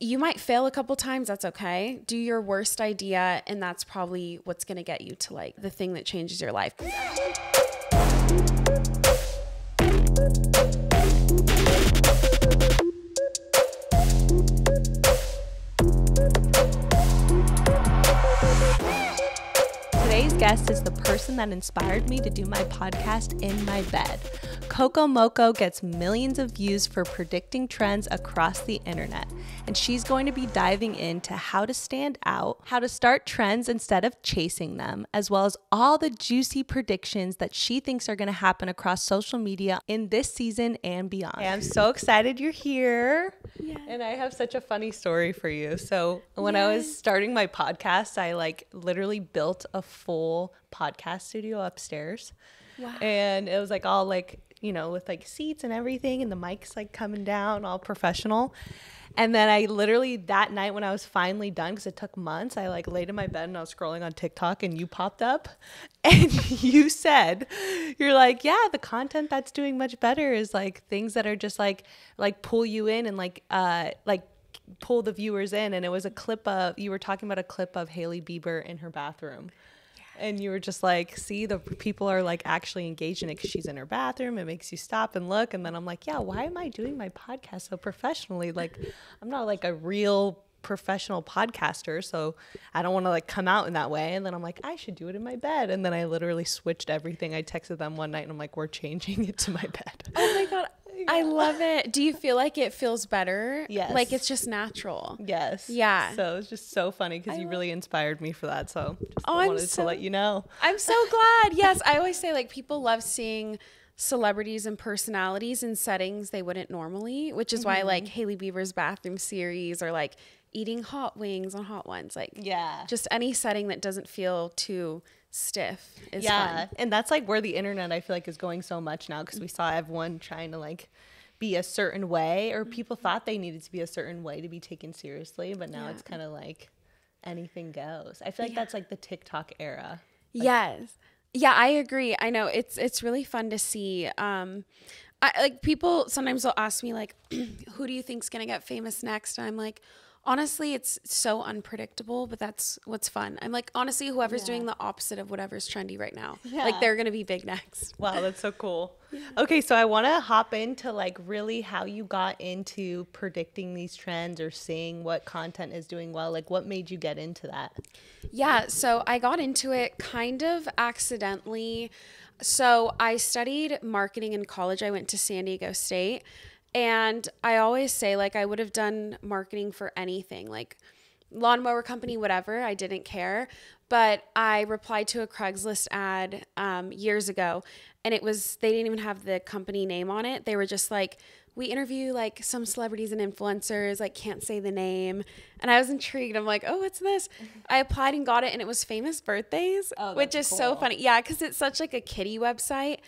you might fail a couple times. That's okay. Do your worst idea, and that's probably what's going to get you to like the thing that changes your life. Today's guest is the person that inspired me to do my podcast in my bed. Coco Mocoe gets millions of views for predicting trends across the internet, and she's going to be diving into how to stand out, how to start trends instead of chasing them, as well as all the juicy predictions that she thinks are going to happen across social media in this season and beyond. Hey, I'm so excited you're here. Yeah. And I have such a funny story for you. So when I was starting my podcast, I like literally built a full podcast studio upstairs. Wow. And it was like all like, you know, with like seats and everything, and the mics like coming down, all professional. And then I literally that night when I was finally done, because it took months, I like laid in my bed and I was scrolling on TikTok, and you popped up and you said, you're like, yeah, the content that's doing much better is like things that are just like pull you in and like pull the viewers in. And it was a clip of, you were talking about a clip of Hailey Bieber in her bathroom. And you were just like, see, the people are like actually engaged in it because she's in her bathroom. It makes you stop and look. And then I'm like, yeah, why am I doing my podcast so professionally? Like, I'm not like a real professional podcaster, so I don't want to like come out in that way. And then I'm like, I should do it in my bed. And then I literally switched everything. I texted them one night and I'm like, we're changing it to my bed. Oh my God. Yeah. I love it. Do you feel like it feels better? Yes. Like it's just natural. Yes. Yeah. So it's just so funny because you really inspired me for that. So just wanted to let you know. I'm so glad. Yes. I always say like people love seeing celebrities and personalities in settings they wouldn't normally, which is why like Hailey Bieber's bathroom series or like eating hot wings on Hot Ones. Like just any setting that doesn't feel too stiff is fun. And that's like where the internet I feel like is going so much now, because we saw everyone trying to like be a certain way, or people thought they needed to be a certain way to be taken seriously, but now it's kind of like anything goes. I feel like that's like the TikTok era. Like, yes. Yeah, I agree. I know it's really fun to see. I like people sometimes will ask me like, who do you think's gonna get famous next? And I'm like, honestly, it's so unpredictable, but that's what's fun. I'm like, honestly, whoever's doing the opposite of whatever's trendy right now, like they're going to be big next. Wow, that's so cool. Okay, so I want to hop into like really how you got into predicting these trends or seeing what content is doing well. Like what made you get into that? Yeah, so I got into it kind of accidentally. So I studied marketing in college. I went to San Diego State. And I always say, like, I would have done marketing for anything, like lawnmower company, whatever. I didn't care. But I replied to a Craigslist ad years ago, and it was, they didn't even have the company name on it. They were just like, we interview like some celebrities and influencers, like can't say the name. And I was intrigued. I'm like, oh, what's this? I applied and got it, and it was Famous Birthdays, which is so funny. Yeah, because it's such like a kiddie website.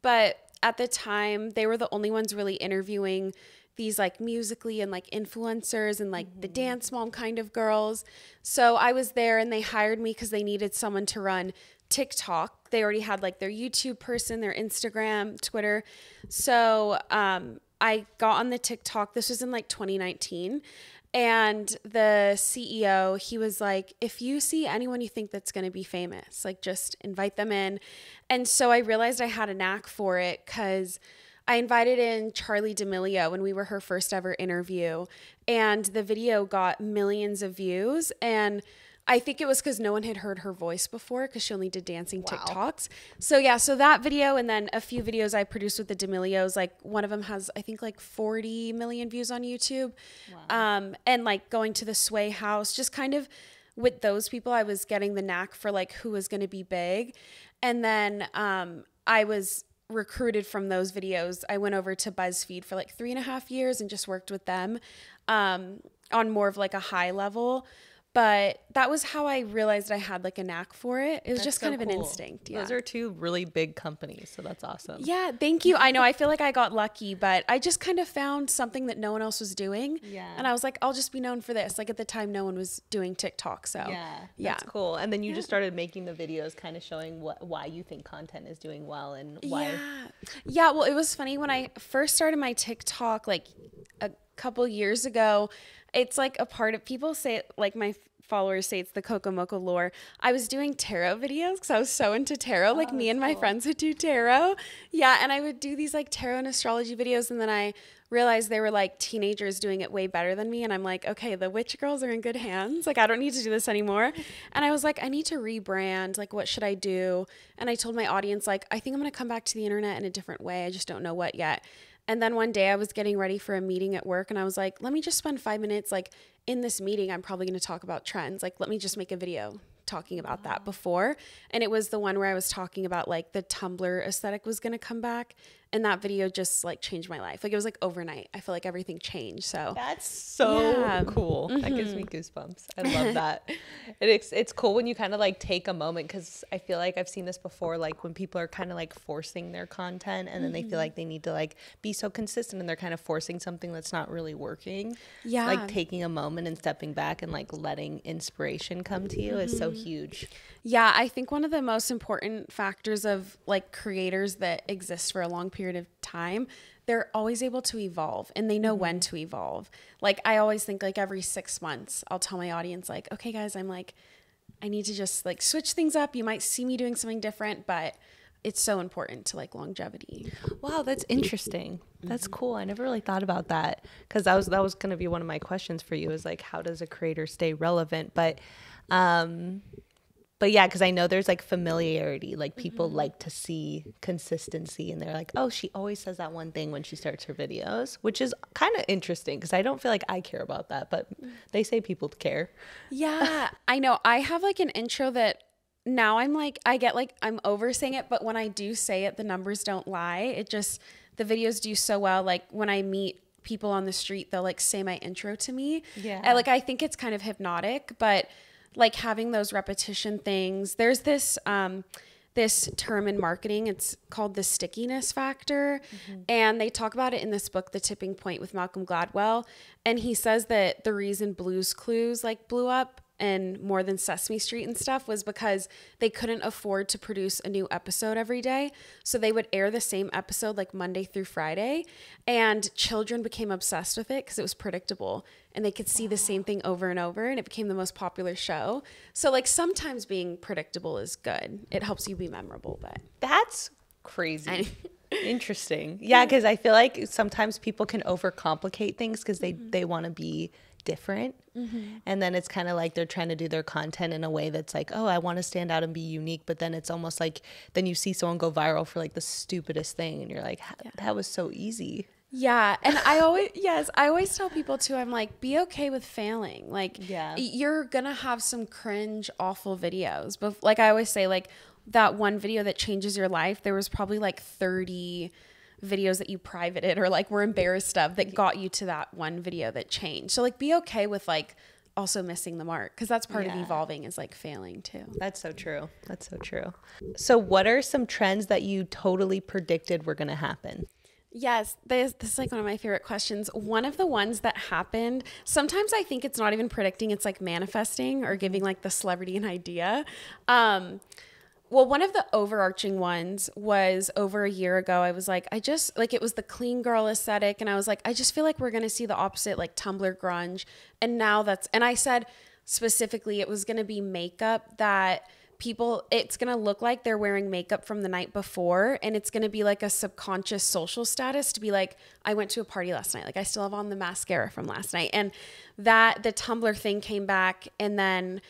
But at the time, they were the only ones really interviewing these like Musical.ly and like influencers and like the dance mom kind of girls. So I was there, and they hired me because they needed someone to run TikTok. They already had like their YouTube person, their Instagram, Twitter. So I got on the TikTok. This was in like 2019. And the CEO, he was like, if you see anyone you think that's going to be famous, like just invite them in. And so I realized I had a knack for it because I invited in Charli D'Amelio when we were her first ever interview. And the video got millions of views. And I think it was because no one had heard her voice before, because she only did dancing TikToks. So yeah, so that video, and then a few videos I produced with the D'Amelios, like one of them has, I think, like 40 million views on YouTube. Wow. And like going to the Sway House, just kind of with those people, I was getting the knack for like who was going to be big. And then I was recruited from those videos. I went over to BuzzFeed for like 3.5 years and just worked with them on more of like a high level. But that was how I realized I had like a knack for it. It was just kind of an instinct. Yeah. Those are two really big companies, so that's awesome. Yeah, thank you. I know, I feel like I got lucky, but I just kind of found something that no one else was doing. Yeah. And I was like, I'll just be known for this. Like at the time, no one was doing TikTok, so yeah, that's cool. And then you just started making the videos, kind of showing why you think content is doing well and why. Yeah. Well, it was funny when I first started my TikTok, like a couple years ago, It's like a part of people say, like my followers say it's the Coco Mocoe lore. I was doing tarot videos because I was so into tarot. Like me and my friends would do tarot. Yeah. And I would do these like tarot and astrology videos. And then I realized they were like teenagers doing it way better than me. And I'm like, okay, the witch girls are in good hands. Like I don't need to do this anymore. And I was like, I need to rebrand. Like, what should I do? And I told my audience, like, I think I'm going to come back to the internet in a different way. I just don't know what yet. And then one day I was getting ready for a meeting at work and I was like, let me just spend 5 minutes. Like in this meeting, I'm probably going to talk about trends. Like, let me just make a video talking about that before. And it was the one where I was talking about like the Tumblr aesthetic was going to come back. And that video just like changed my life. Like it was like overnight. I feel like everything changed. So that's so cool. That gives me goosebumps. I love that. It's cool when you kind of like take a moment, because I feel like I've seen this before, like when people are kind of like forcing their content and then they feel like they need to like be so consistent and they're kind of forcing something that's not really working. Yeah. Like taking a moment and stepping back and like letting inspiration come to you is so huge. Yeah, I think one of the most important factors of like creators that exist for a long period of time, they're always able to evolve and they know when to evolve. Like I always think like every 6 months, I'll tell my audience like, okay guys, I'm like, I need to just like switch things up. You might see me doing something different, but it's so important to like longevity. Wow, that's interesting. That's cool. I never really thought about that, because that was going to be one of my questions for you, is like, how does a creator stay relevant? But yeah, because I know there's like familiarity, like people like to see consistency and they're like, oh, she always says that one thing when she starts her videos, which is kind of interesting because I don't feel like I care about that, but they say people care. Yeah, I know. I have like an intro that now I'm like, I get like, I'm over saying it, but when I do say it, the numbers don't lie. It just, the videos do so well. Like when I meet people on the street, they'll like say my intro to me. Yeah. And, like, I think it's kind of hypnotic, but like having those repetition things, there's this this term in marketing, it's called the stickiness factor. And they talk about it in this book, The Tipping Point, with Malcolm Gladwell. And he says that the reason Blue's Clues like blew up and more than Sesame Street and stuff was because they couldn't afford to produce a new episode every day. So they would air the same episode like Monday through Friday, and children became obsessed with it because it was predictable and they could see the same thing over and over, and it became the most popular show. So like sometimes being predictable is good. It helps you be memorable, but that's crazy. Interesting. Yeah, because I feel like sometimes people can overcomplicate things because they want to be different. And then it's kind of like they're trying to do their content in a way that's like, oh, I want to stand out and be unique. But then it's almost like then you see someone go viral for like the stupidest thing and you're like, that was so easy. Yeah. And I always tell people too, I'm like, be okay with failing. Like, you're gonna have some cringe, awful videos. But like I always say, like that one video that changes your life, there was probably like 30 videos that you privated or like were embarrassed of that got you to that one video that changed. So like be okay with like also missing the mark, because that's part of evolving, is like failing too. That's so true. That's so true. So what are some trends that you totally predicted were going to happen? Yes, this is like one of my favorite questions. One of the ones that happened, sometimes I think it's not even predicting, it's like manifesting or giving like the celebrity an idea. Well, one of the overarching ones was over a year ago. I was like, it was the clean girl aesthetic. And I was like, I just feel like we're going to see the opposite, like Tumblr grunge. And now and I said specifically, it was going to be makeup that it's going to look like they're wearing makeup from the night before. And it's going to be like a subconscious social status to be like, I went to a party last night. Like I still have on the mascara from last night. And that the Tumblr thing came back. And then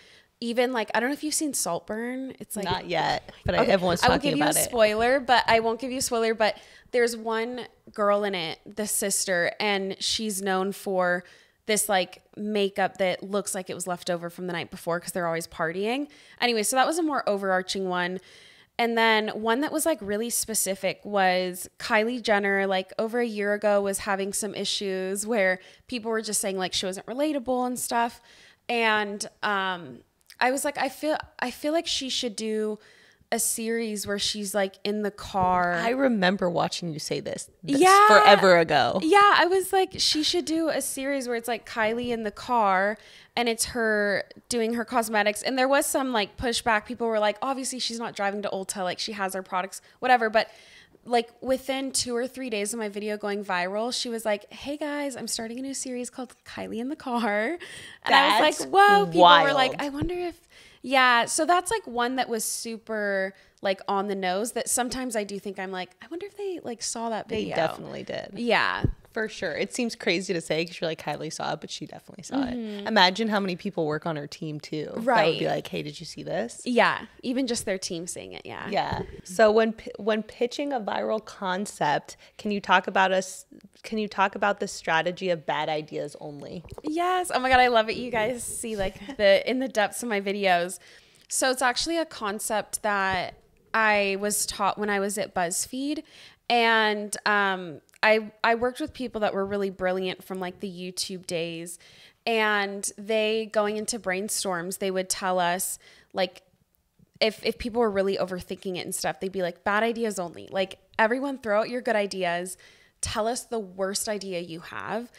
even like, I don't know if you've seen Saltburn. It's like, not yet, but okay, everyone's talking about it. I won't give you a spoiler, but there's one girl in it, the sister, and she's known for this like makeup that looks like it was left over from the night before because they're always partying. Anyway, so that was a more overarching one. And then one that was like really specific was Kylie Jenner, like over a year ago, was having some issues where people were just saying like she wasn't relatable and stuff. And I was like, I feel like she should do a series where she's like in the car. I remember watching you say this forever ago. Yeah, I was like, she should do a series where it's like Kylie in the car and it's her doing her cosmetics. And there was some like pushback. People were like, obviously she's not driving to Ulta, like she has her products, whatever. But like within 2 or 3 days of my video going viral, she was like, "Hey guys, I'm starting a new series called Kylie in the Car." And I was like, "Whoa." People were like, "I wonder if," yeah. So that's like one that was super like on the nose, that sometimes I do think I'm like, I wonder if they like saw that video. They definitely did. Yeah. For sure. It seems crazy to say because you're like, Kylie saw it, but she definitely saw it. Imagine how many people work on her team too. Right. That would be like, hey, did you see this? Yeah. Even just their team seeing it. Yeah. Yeah. So when pitching a viral concept, can you talk about the strategy of bad ideas only? Yes. Oh my God. I love it. You guys see like in the depths of my videos. So it's actually a concept that I was taught when I was at BuzzFeed. And, I worked with people that were really brilliant from like the YouTube days, and they, going into brainstorms, they would tell us like, if people were really overthinking it and stuff, they'd be like, bad ideas only. Like, everyone throw out your good ideas, tell us the worst idea you have,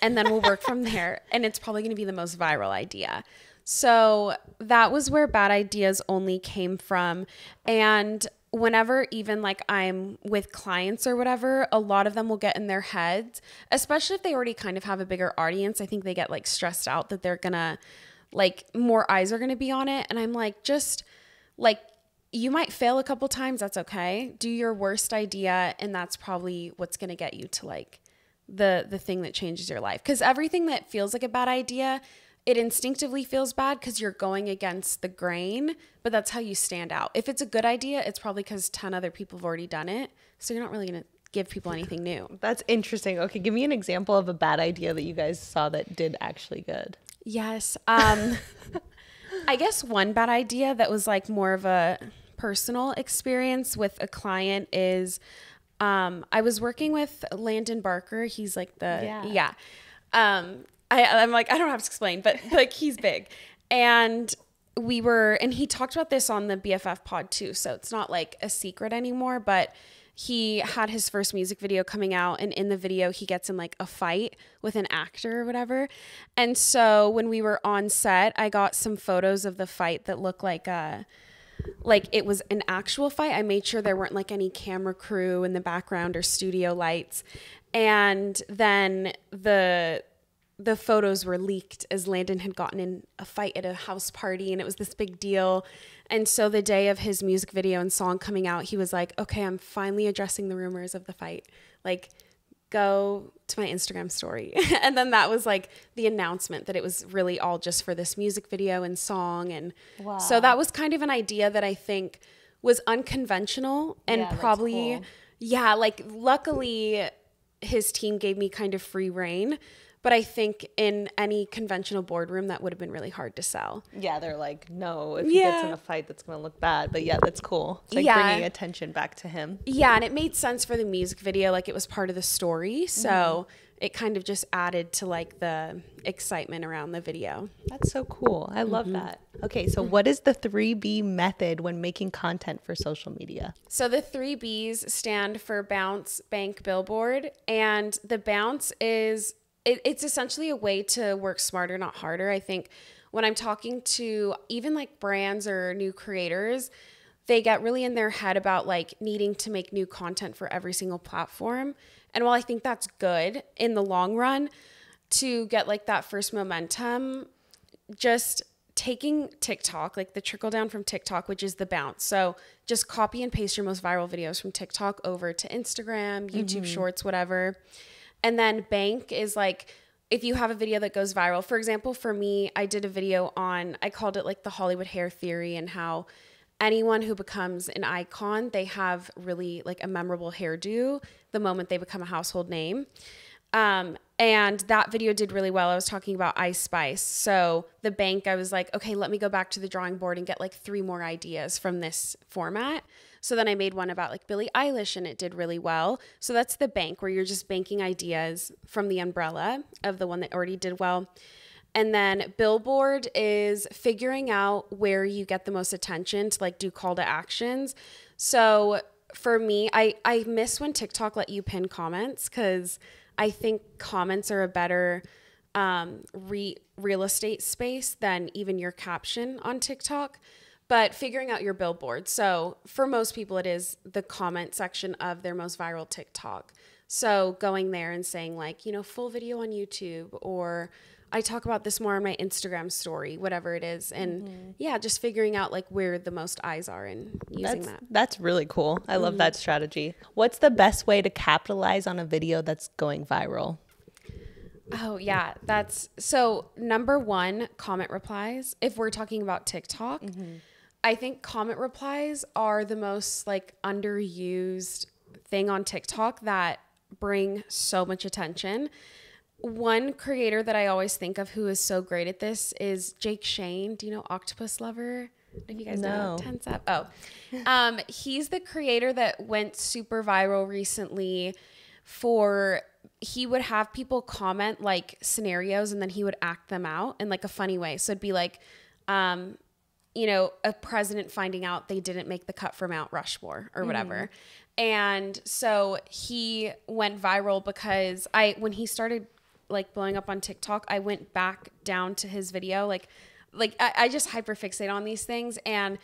and then we'll work from there. And it's probably going to be the most viral idea. So that was where bad ideas only came from. And whenever even like I'm with clients or whatever, a lot of them will get in their heads, especially if they already kind of have a bigger audience. I think they get like stressed out that they're gonna like more eyes are gonna be on it. And I'm like, just like, you might fail a couple times. That's okay. Do your worst idea. And that's probably what's gonna get you to like the thing that changes your life. Because everything that feels like a bad idea, it instinctively feels bad because you're going against the grain, but that's how you stand out. If it's a good idea, it's probably because 10 other people have already done it. So you're not really going to give people anything new. That's interesting. Okay, give me an example of a bad idea that you guys saw that did actually good. Yes. I guess one bad idea that was like more of a personal experience with a client is I was working with Landon Barker. He's like I'm like, I don't have to explain, but like he's big. And he talked about this on the BFF pod too. So it's not like a secret anymore, but he had his first music video coming out. And in the video, he gets in like a fight with an actor or whatever. And so when we were on set, I got some photos of the fight that looked like it was an actual fight. I made sure there weren't like any camera crew in the background or studio lights. And then the photos were leaked as Landon had gotten in a fight at a house party, and it was this big deal. And so the day of his music video and song coming out, he was like, okay, I'm finally addressing the rumors of the fight. Like, go to my Instagram story. And then that was like the announcement that it was really all just for this music video and song. And so that was kind of an idea that I think was unconventional and probably, like luckily his team gave me kind of free reign. But I think in any conventional boardroom, that would have been really hard to sell. Yeah, they're like, no, if he gets in a fight, that's going to look bad. But yeah, that's cool. It's like bringing attention back to him. Yeah, and it made sense for the music video. Like, it was part of the story. So it kind of just added to like the excitement around the video. That's so cool. I love that. Okay, so what is the 3B method when making content for social media? So the 3Bs stand for bounce, bank, billboard. And the bounce is... It's essentially a way to work smarter, not harder. I think when I'm talking to even like brands or new creators, they get really in their head about like needing to make new content for every single platform. And while I think that's good in the long run to get like that first momentum, just taking TikTok, like the trickle down from TikTok, which is the bounce. So just copy and paste your most viral videos from TikTok over to Instagram, YouTube Shorts, whatever. And then bank is like, if you have a video that goes viral, for example, for me, I did a video I called it like the Hollywood hair theory, and how anyone who becomes an icon, they have really like a memorable hairdo the moment they become a household name. And that video did really well. I was talking about Ice Spice. So the bank, I was like, okay, let me go back to the drawing board and get like 3 more ideas from this format. So then I made one about like Billie Eilish, and it did really well. So that's the bank, where you're just banking ideas from the umbrella of the one that already did well. And then billboard is figuring out where you get the most attention to like do call to actions. So for me, I miss when TikTok let you pin comments, because I think comments are a better real estate space than even your caption on TikTok. But figuring out your billboard. So for most people, it is the comment section of their most viral TikTok. So going there and saying like, you know, full video on YouTube, or I talk about this more on my Instagram story, whatever it is. And yeah, just figuring out like where the most eyes are and using that. That's really cool. I love that strategy. What's the best way to capitalize on a video that's going viral? Oh, yeah. That's so number one, comment replies. If we're talking about TikTok, I think comment replies are the most like underused thing on TikTok that bring so much attention. One creator that I always think of who is so great at this is Jake Shane. Do you know Octopus Lover? If you guys know Tense Up. Oh, he's the creator that went super viral recently he would have people comment like scenarios and then he would act them out in like a funny way. So it'd be like, you know, a president finding out they didn't make the cut for Mount Rushmore or whatever. And so he went viral because when he started like blowing up on TikTok, I went back down to his video. Like I just hyperfixate on these things. And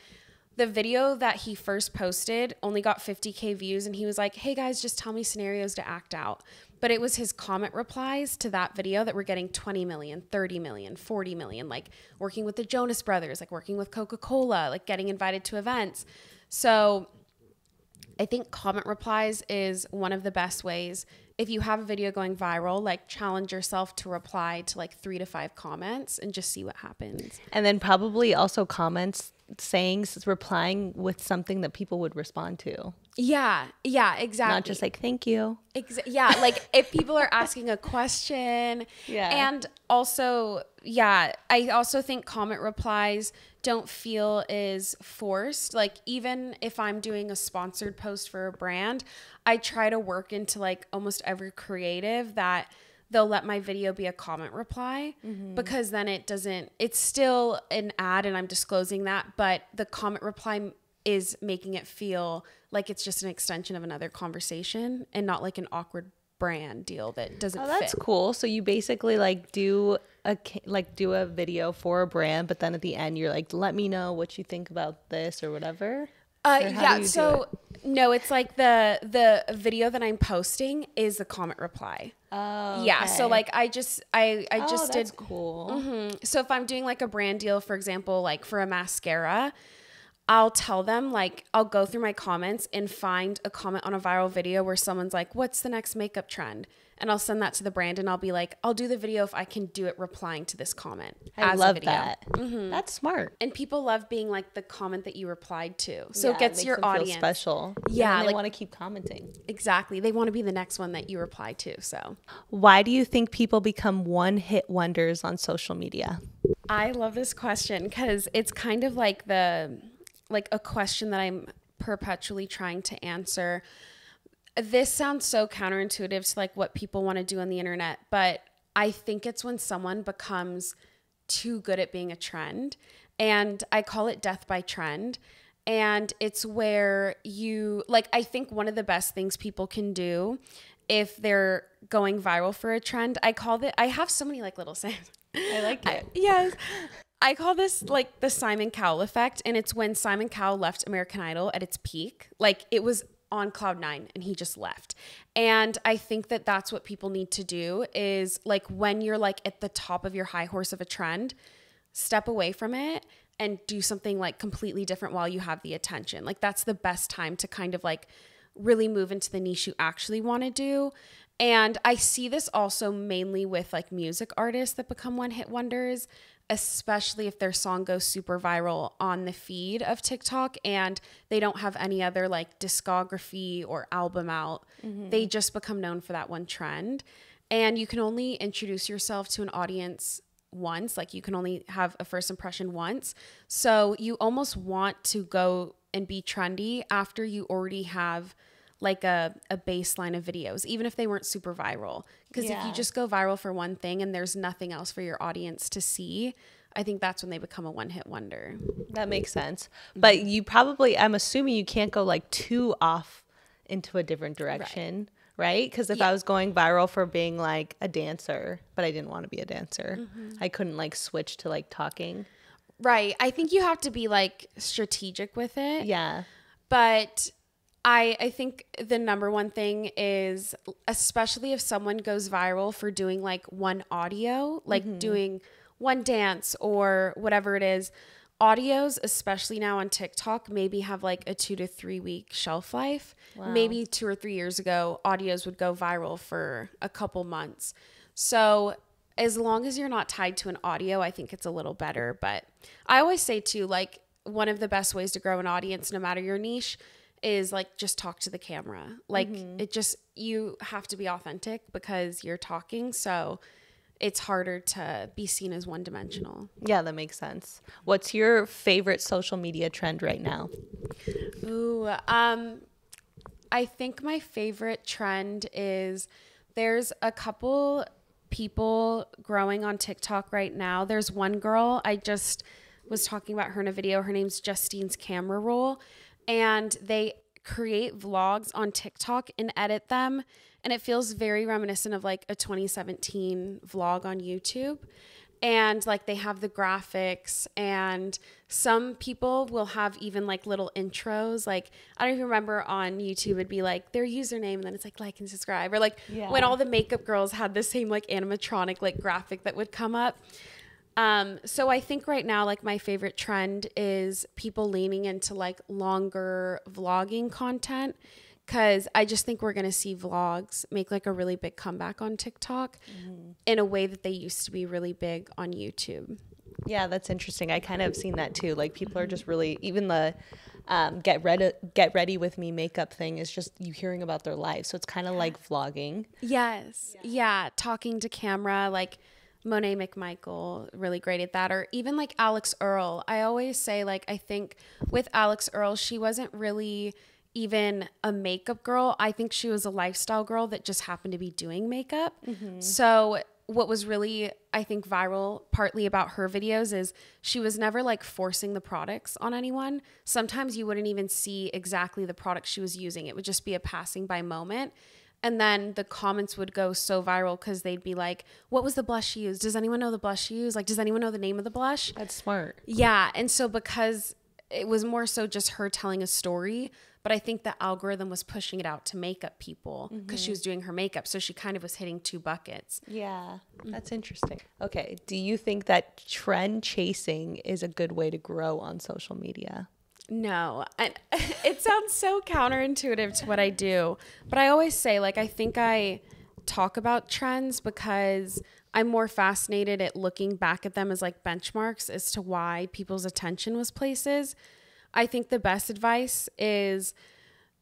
the video that he first posted only got 50K views. And he was like, hey guys, just tell me scenarios to act out. But it was his comment replies to that video that were getting 20 million, 30 million, 40 million, like working with the Jonas Brothers, like working with Coca-Cola, like getting invited to events. So I think comment replies is one of the best ways. If you have a video going viral, like challenge yourself to reply to like 3 to 5 comments and just see what happens. And then probably also comments replying with something that people would respond to. Yeah, exactly. Not just like, thank you. Yeah, like if people are asking a question. Yeah. And also, I also think comment replies don't feel as forced. Like even if I'm doing a sponsored post for a brand, I try to work into like almost every creative that they'll let my video be a comment reply, because then it's still an ad and I'm disclosing that, but the comment reply is making it feel like it's just an extension of another conversation and not like an awkward brand deal that doesn't fit. That's cool. So you basically like do a video for a brand, but then at the end you're like, let me know what you think about this or whatever. No, it's like the video that I'm posting is the comment reply. Oh, okay. Yeah. So like I just that's did cool. So if I'm doing like a brand deal, for example, like for a mascara, I'll tell them, like, I'll go through my comments and find a comment on a viral video where someone's like, what's the next makeup trend? And I'll send that to the brand and I'll be like, I'll do the video if I can do it replying to this comment. I love that. That's smart. And people love being like the comment that you replied to. So it gets your audience feel special. Yeah. And they want to keep commenting. Exactly. They want to be the next one that you reply to. So why do you think people become one-hit wonders on social media? I love this question because it's kind of like a question that I'm perpetually trying to answer. This sounds so counterintuitive to like what people want to do on the internet, but I think it's when someone becomes too good at being a trend, and I call it death by trend. And it's where I think one of the best things people can do if they're going viral for a trend, I have so many like little sayings. I like it. Yes. I call this like the Simon Cowell effect. And it's when Simon Cowell left American Idol at its peak. Like it was on cloud 9 and he just left. And I think that that's what people need to do is like when you're like at the top of your high horse of a trend, step away from it and do something like completely different while you have the attention. Like that's the best time to kind of like really move into the niche you actually want to do. And I see this also mainly with like music artists that become one-hit wonders, especially if their song goes super viral on the feed of TikTok and they don't have any other like discography or album out. They just become known for that one trend. And you can only introduce yourself to an audience once, like you can only have a first impression once. So you almost want to go and be trendy after you already have like a baseline of videos, even if they weren't super viral. Because if you just go viral for one thing and there's nothing else for your audience to see, I think that's when they become a one-hit wonder. That makes sense. But you probably, I'm assuming you can't go like too off into a different direction, right? Because if I was going viral for being like a dancer, but I didn't want to be a dancer, I couldn't like switch to like talking. Right. I think you have to be like strategic with it. Yeah. But I think the number one thing is, especially if someone goes viral for doing like one audio, like doing one dance or whatever it is, audios, especially now on TikTok, maybe have like a 2 to 3 week shelf life. Wow. Maybe 2 or 3 years ago, audios would go viral for a couple months. So as long as you're not tied to an audio, I think it's a little better. But I always say too, like, one of the best ways to grow an audience, no matter your niche, is like just talk to the camera. Like you have to be authentic because you're talking. So it's harder to be seen as one dimensional. Yeah, that makes sense. What's your favorite social media trend right now? Ooh, I think my favorite trend is there's a couple people growing on TikTok right now. There's one girl, I just was talking about her in a video. Her name's Justine's Camera Roll, and they create vlogs on TikTok and edit them. And it feels very reminiscent of like a 2017 vlog on YouTube. And like they have the graphics, and some people will have even like little intros. Like, I don't even remember on YouTube, it'd be like their username and then it's like and subscribe. Or like when all the makeup girls had the same like animatronic like graphic that would come up. So I think right now, like my favorite trend is people leaning into like longer vlogging content. Cause I just think we're going to see vlogs make like a really big comeback on TikTok in a way that they used to be really big on YouTube. Yeah, that's interesting. I kind of seen that too. Like people are just really, even the get ready with me makeup thing is just you hearing about their life. So it's kind of like vlogging. Yes. Yeah. Talking to camera, like Monet McMichael, really great at that. Or even like Alex Earl. I always say, like, I think with Alex Earl, she wasn't really even a makeup girl. I think she was a lifestyle girl that just happened to be doing makeup. So what was really, I think, viral partly about her videos is she was never like forcing the products on anyone. Sometimes you wouldn't even see exactly the product she was using. It would just be a passing by moment. And then the comments would go so viral because they'd be like, what was the blush she used? Does anyone know the blush she used? Like, does anyone know the name of the blush? That's smart. Yeah. And so because it was more so just her telling a story, but I think the algorithm was pushing it out to makeup people because she was doing her makeup. So she kind of was hitting two buckets. Yeah, that's interesting. Okay. Do you think that trend chasing is a good way to grow on social media? No, and it sounds so counterintuitive to what I do, but I always say, like, I think I talk about trends because I'm more fascinated at looking back at them as like benchmarks as to why people's attention was places. I think the best advice is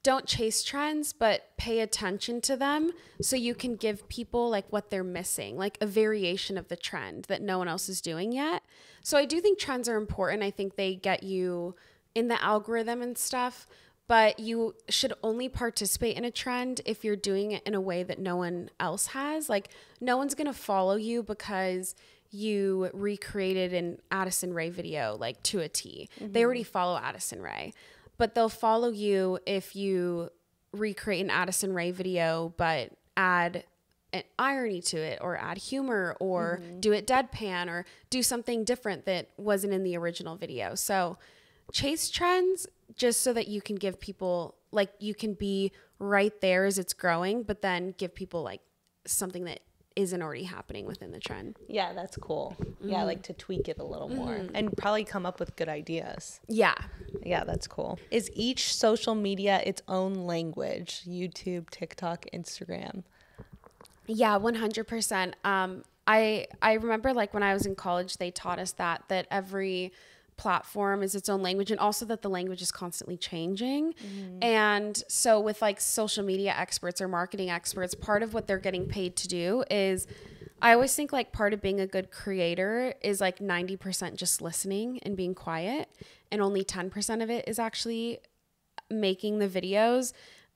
don't chase trends, but pay attention to them so you can give people like what they're missing, like a variation of the trend that no one else is doing yet. So I do think trends are important. I think they get you in the algorithm and stuff, but you should only participate in a trend if you're doing it in a way that no one else has. Like, no one's going to follow you because you recreated an Addison Rae video, like, to a T. They already follow Addison Rae, but they'll follow you if you recreate an Addison Rae video, but add an irony to it, or add humor, or do it deadpan, or do something different that wasn't in the original video. So chase trends just so that you can give people, like, you can be right there as it's growing, but then give people like something that isn't already happening within the trend. Yeah, that's cool. Yeah, like to tweak it a little more and probably come up with good ideas. Yeah. Yeah, that's cool. Is each social media its own language? YouTube, TikTok, Instagram? Yeah, 100%. I remember, like, when I was in college, they taught us that every platform is its own language, and also that the language is constantly changing. And so with like social media experts or marketing experts, part of what they're getting paid to do is, I always think like part of being a good creator is like 90% just listening and being quiet, and only 10% of it is actually making the videos.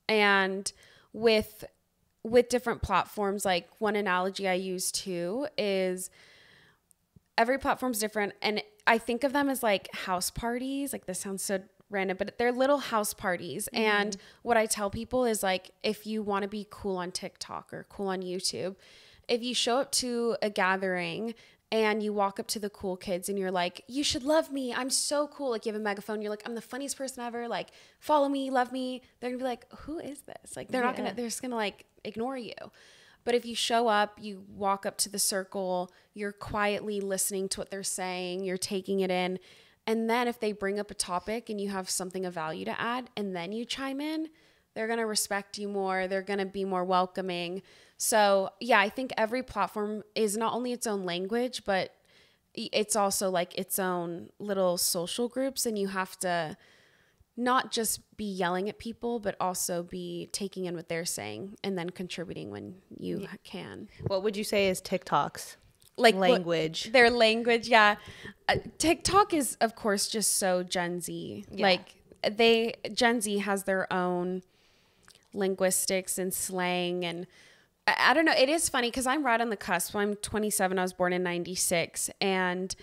And with different platforms, like, one analogy I use too is every platform's different, and I think of them as like house parties. Like, this sounds so random, but they're little house parties. And what I tell people is, like, if you want to be cool on TikTok or cool on YouTube, if you show up to a gathering and you walk up to the cool kids and you're like, you should love me. I'm so cool. Like you have a megaphone. You're like, I'm the funniest person ever. Like follow me, love me. They're gonna be like, who is this? Like they're just gonna like ignore you. But if you show up, you walk up to the circle, you're quietly listening to what they're saying, you're taking it in. And then if they bring up a topic and you have something of value to add and then you chime in, they're going to respect you more. They're going to be more welcoming. So yeah, I think every platform is not only its own language, but it's also like its own little social groups. And you have to not just be yelling at people, but also be taking in what they're saying and then contributing when you can. What would you say is TikTok's like language? Their language, yeah. TikTok is, of course, just so Gen Z. Yeah. Like Gen Z has their own linguistics and slang, and I don't know. It is funny because I'm right on the cusp. I'm 27. I was born in 96, and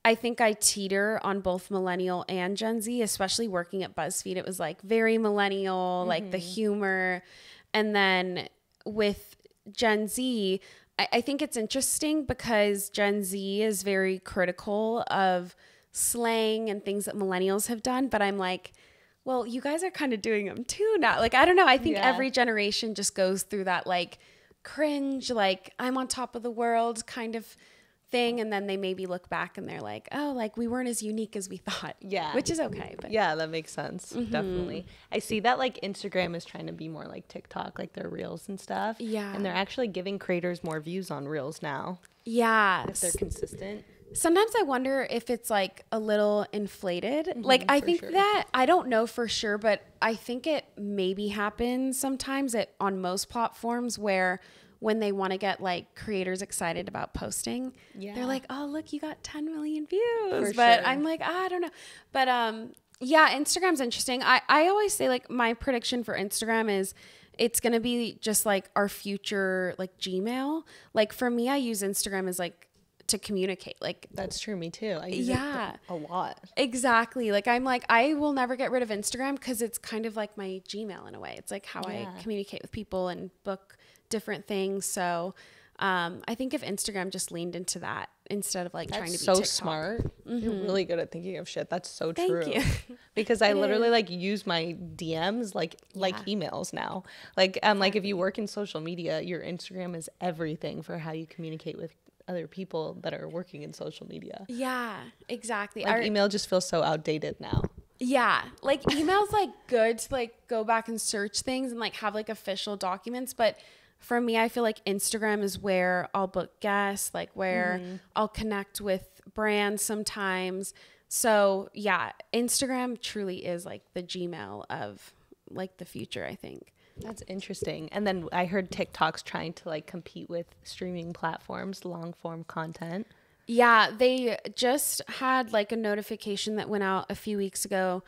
I think I teeter on both millennial and Gen Z, especially working at BuzzFeed. It was like very millennial, like the humor. And then with Gen Z, I think it's interesting because Gen Z is very critical of slang and things that millennials have done. But I'm like, well, you guys are kind of doing them too now. Like, I don't know. I think every generation just goes through that like cringe, like I'm on top of the world kind of thing, and then they maybe look back and they're like, oh, like we weren't as unique as we thought. Yeah, which is okay. But yeah, that makes sense. Definitely. I see that like Instagram is trying to be more like TikTok, like their reels and stuff. Yeah, and they're actually giving creators more views on reels now. Yeah, if they're consistent. Sometimes I wonder if it's like a little inflated. Like I think that, I don't know for sure, but I think it maybe happens sometimes on most platforms where when they want to get like creators excited about posting, they're like, oh, look, you got 10 million views. But I'm like, I don't know. But yeah, Instagram's interesting. I always say like my prediction for Instagram is it's going to be just like our future, like Gmail. Like for me, I use Instagram as like to communicate. Like that's true. Me too. I use it a lot. Exactly. Like I'm like, I will never get rid of Instagram because it's kind of like my Gmail in a way. It's like how I communicate with people and book different things. So I think if Instagram just leaned into that instead of like trying to be TikTok. Smart. You're really good at thinking of shit. That's so true. Thank you. Because I literally like use my DMs like emails now. Like like if you work in social media, your Instagram is everything for how you communicate with other people that are working in social media. Yeah, exactly. Like email just feels so outdated now. Yeah, like email's like good to like go back and search things and like have like official documents, but for me, I feel like Instagram is where I'll book guests, like where I'll connect with brands sometimes. So yeah, Instagram truly is like the Gmail of like the future, I think. That's interesting. And then I heard TikTok's trying to like compete with streaming platforms, long form content. Yeah, they just had like a notification that went out a few weeks ago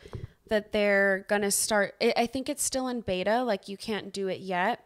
that they're going to start. I think it's still in beta, like you can't do it yet.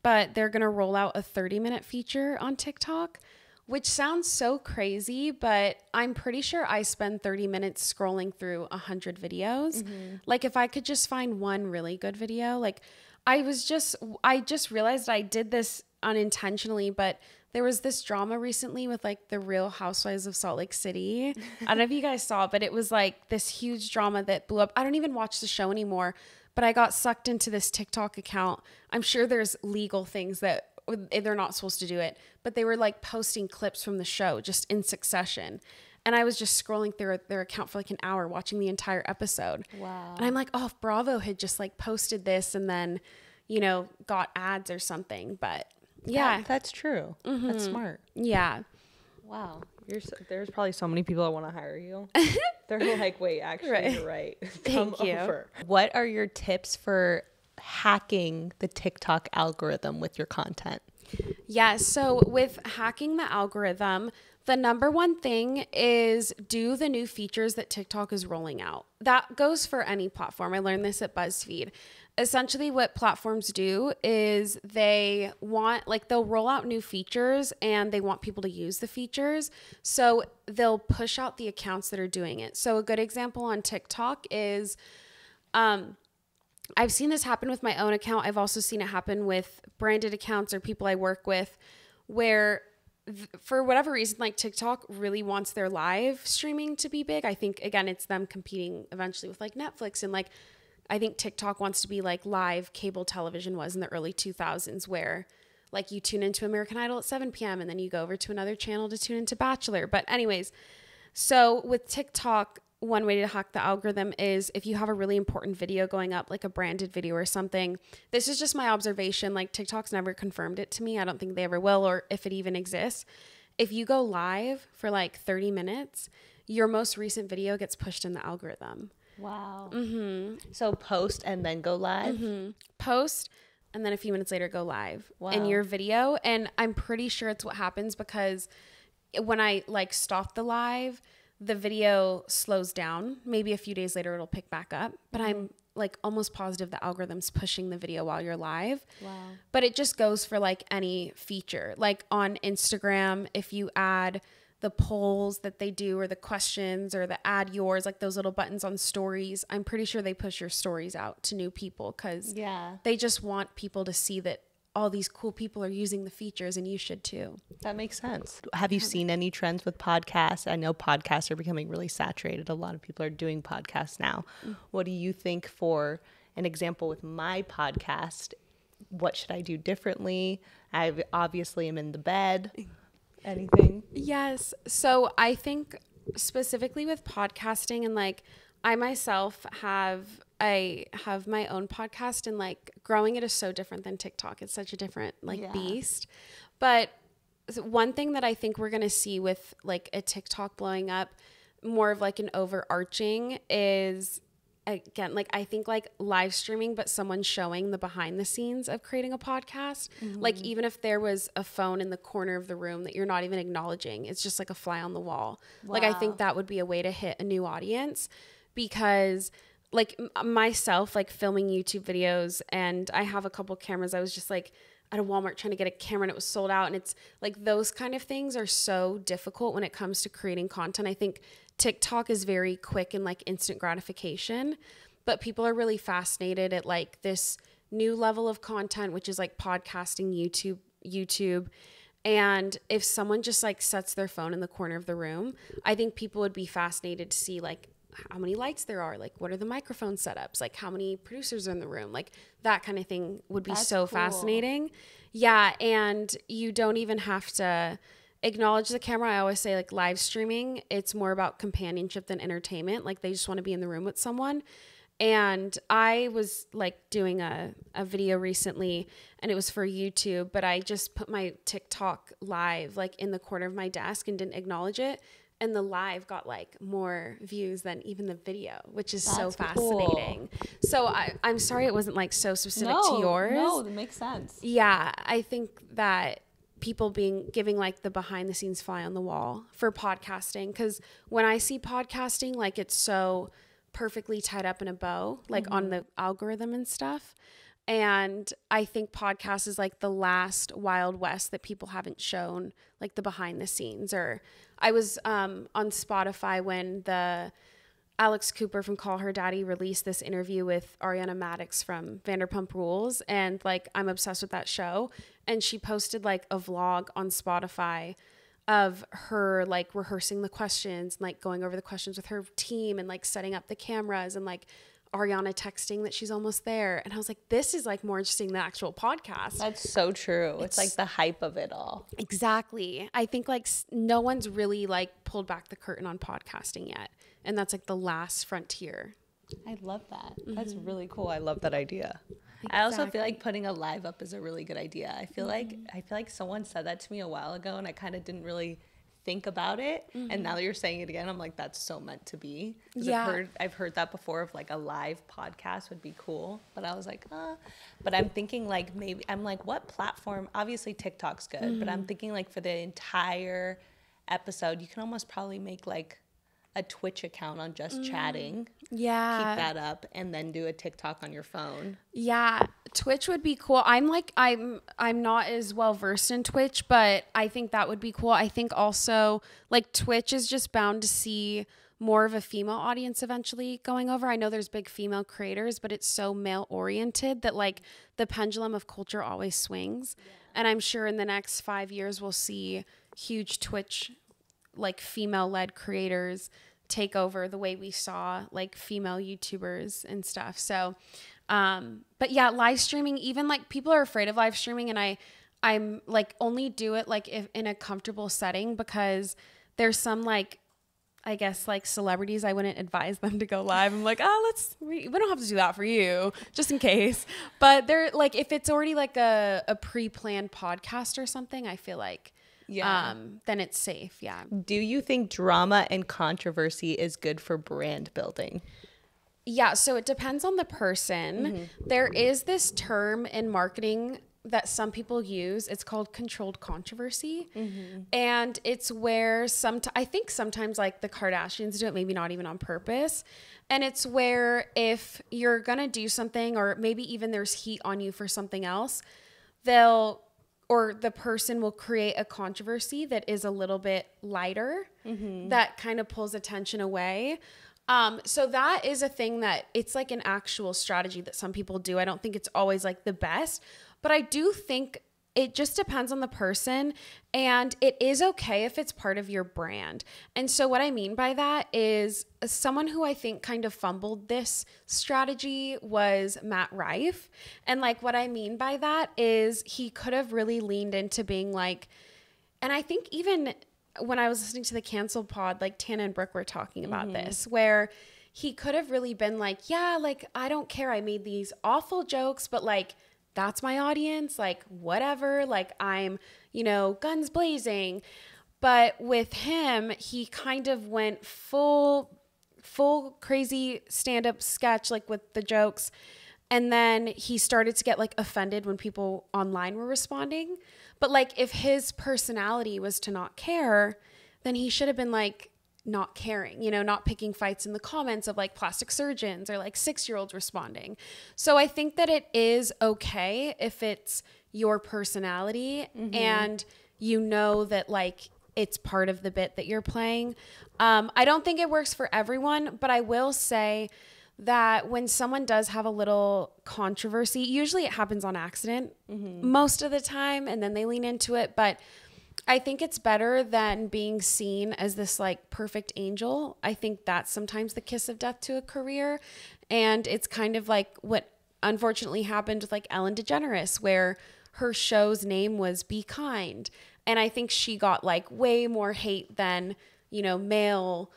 But they're going to roll out a 30-minute feature on TikTok, which sounds so crazy, but I'm pretty sure I spend 30 minutes scrolling through 100 videos. Like if I could just find one really good video, like I just realized I did this unintentionally, but there was this drama recently with like the Real Housewives of Salt Lake City. I don't know if you guys saw it, but it was like this huge drama that blew up. I don't even watch the show anymore. But I got sucked into this TikTok account. I'm sure there's legal things that they're not supposed to do it, but they were like posting clips from the show just in succession. And I was just scrolling through their account for like an hour watching the entire episode. Wow. And I'm like, oh, if Bravo had just like posted this and then, you know, got ads or something. But yeah. That's true. That's smart. Yeah. Wow. There's probably so many people that want to hire you. They're like, wait, actually, you're right. Come over. What are your tips for hacking the TikTok algorithm with your content? Yeah, so with hacking the algorithm, the number one thing is do the new features that TikTok is rolling out. That goes for any platform. I learned this at BuzzFeed. Essentially what platforms do is they'll roll out new features and they want people to use the features. So they'll push out the accounts that are doing it. So a good example on TikTok is, I've seen this happen with my own account. I've also seen it happen with branded accounts or people I work with where for whatever reason, like TikTok really wants their live streaming to be big. I think, again, it's them competing eventually with like Netflix. And like, I think TikTok wants to be like live cable television was in the early 2000s, where like you tune into American Idol at 7 p.m. and then you go over to another channel to tune into Bachelor. But anyways, so with TikTok, one way to hack the algorithm is if you have a really important video going up, like a branded video or something. This is just my observation. Like TikTok's never confirmed it to me. I don't think they ever will, or if it even exists. If you go live for like 30 minutes, your most recent video gets pushed in the algorithm. Wow. So post and then go live? Post and then a few minutes later go live Wow. in your video. And I'm pretty sure it's what happens because when I like stop the live, the video slows down. Maybe a few days later it'll pick back up, but I'm like almost positive the algorithm's pushing the video while you're live. Wow. But it just goes for like any feature. Like on Instagram, if you add the polls that they do or the questions or the add yours, like those little buttons on stories, I'm pretty sure they push your stories out to new people because they just want people to see that all these cool people are using the features, and you should too. That makes sense. Have you seen any trends with podcasts? I know podcasts are becoming really saturated. A lot of people are doing podcasts now. What do you think, for an example with my podcast? What should I do differently? I obviously am in the bed. Anything? Yes. So I think specifically with podcasting, and like I myself I have my own podcast, and like growing it is so different than TikTok. It's such a different beast. But one thing that I think we're going to see with like a TikTok blowing up, more of like an overarching, is again, like I think like live streaming, but someone showing the behind the scenes of creating a podcast. Like even if there was a phone in the corner of the room that you're not even acknowledging, it's just like a fly on the wall. Wow. Like I think that would be a way to hit a new audience, because like myself, like filming YouTube videos, and I have a couple cameras. I was just like at a Walmart trying to get a camera and it was sold out. And it's like those kind of things are so difficult when it comes to creating content. I think TikTok is very quick and like instant gratification, but people are really fascinated at like this new level of content, which is like podcasting, YouTube. And if someone just like sets their phone in the corner of the room, I think people would be fascinated to see like how many lights there are, like what are the microphone setups, like how many producers are in the room, like that kind of thing would be so fascinating. Yeah. And you don't even have to acknowledge the camera. I always say like live streaming, it's more about companionship than entertainment. Like they just want to be in the room with someone. And I was like doing a video recently, and it was for YouTube, but I just put my TikTok live like in the corner of my desk and didn't acknowledge it. And the live got like more views than even the video, which is so fascinating. Cool. So I'm sorry it wasn't like so specific to yours. No, that makes sense. Yeah, I think that people giving like the behind the scenes fly on the wall for podcasting, because when I see podcasting, like it's so perfectly tied up in a bow, like on the algorithm and stuff. And I think podcast is like the last Wild West that people haven't shown like the behind the scenes. Or I was on Spotify when the Alex Cooper from Call Her Daddy released this interview with Ariana Madix from Vanderpump Rules. And like, I'm obsessed with that show. And she posted like a vlog on Spotify of her like rehearsing the questions and like going over the questions with her team and like setting up the cameras and like Ariana texting that she's almost there. And I was like, this is like more interesting than the actual podcast. That's so true. It's like the hype of it all. Exactly. I think like no one's really like pulled back the curtain on podcasting yet. And that's like the last frontier. I love that. That's really cool. I love that idea. Exactly. I also feel like putting a live up is a really good idea. I feel like someone said that to me a while ago, and I kind of didn't really think about it. And now that you're saying it again, I'm like, that's so meant to be. Yeah. I've heard that before, of like a live podcast would be cool. But I was like, but I'm thinking like maybe I'm like, what platform? Obviously TikTok's good, but I'm thinking like for the entire episode, you can almost probably make like a Twitch account on just chatting. Yeah. Keep that up and then do a TikTok on your phone. Yeah. Twitch would be cool. I'm not as well versed in Twitch, but I think that would be cool. I think also like Twitch is just bound to see more of a female audience eventually going over. I know there's big female creators, but it's so male oriented that like the pendulum of culture always swings. Yeah. And I'm sure in the next 5 years we'll see huge Twitch, like female led creators take over the way we saw like female YouTubers and stuff. So, but yeah, live streaming, even like people are afraid of live streaming, and I'm like only do it like if in a comfortable setting, because there's some like, I guess like celebrities, I wouldn't advise them to go live. I'm like, we don't have to do that for you, just in case. But they're like, if it's already like a pre-planned podcast or something, I feel like, then it's safe. Yeah. Do you think drama and controversy is good for brand building? Yeah. So it depends on the person. There is this term in marketing that some people use. It's called controlled controversy. And it's where I think sometimes like the Kardashians do it, maybe not even on purpose. And it's where if you're going to do something, or maybe even there's heat on you for something else, the person will create a controversy that is a little bit lighter, that kind of pulls attention away. So that is a thing that it's like an actual strategy that some people do. I don't think it's always like the best, but I do think it just depends on the person, and it is okay if it's part of your brand. And so what I mean by that is someone who I think kind of fumbled this strategy was Matt Rife. And like what I mean by that is he could have really leaned into being like, and I think even when I was listening to the Cancel Pod, like Tana and Brooke were talking about this, where he could have really been like, yeah, like, I don't care. I made these awful jokes, but like, that's my audience, like whatever, like I'm, guns blazing. But with him, he kind of went full crazy stand-up sketch, like with the jokes. And then he started to get like offended when people online were responding. But like if his personality was to not care, then he should have been like not caring, not picking fights in the comments of like plastic surgeons or like 6-year-olds responding. So I think that it is okay if it's your personality and that like it's part of the bit that you're playing. I don't think it works for everyone, but I will say that when someone does have a little controversy, usually it happens on accident most of the time, and then they lean into it. But I think it's better than being seen as this like perfect angel. I think that's sometimes the kiss of death to a career. And it's kind of like what unfortunately happened with like Ellen DeGeneres, where her show's name was Be Kind. And I think she got like way more hate than, male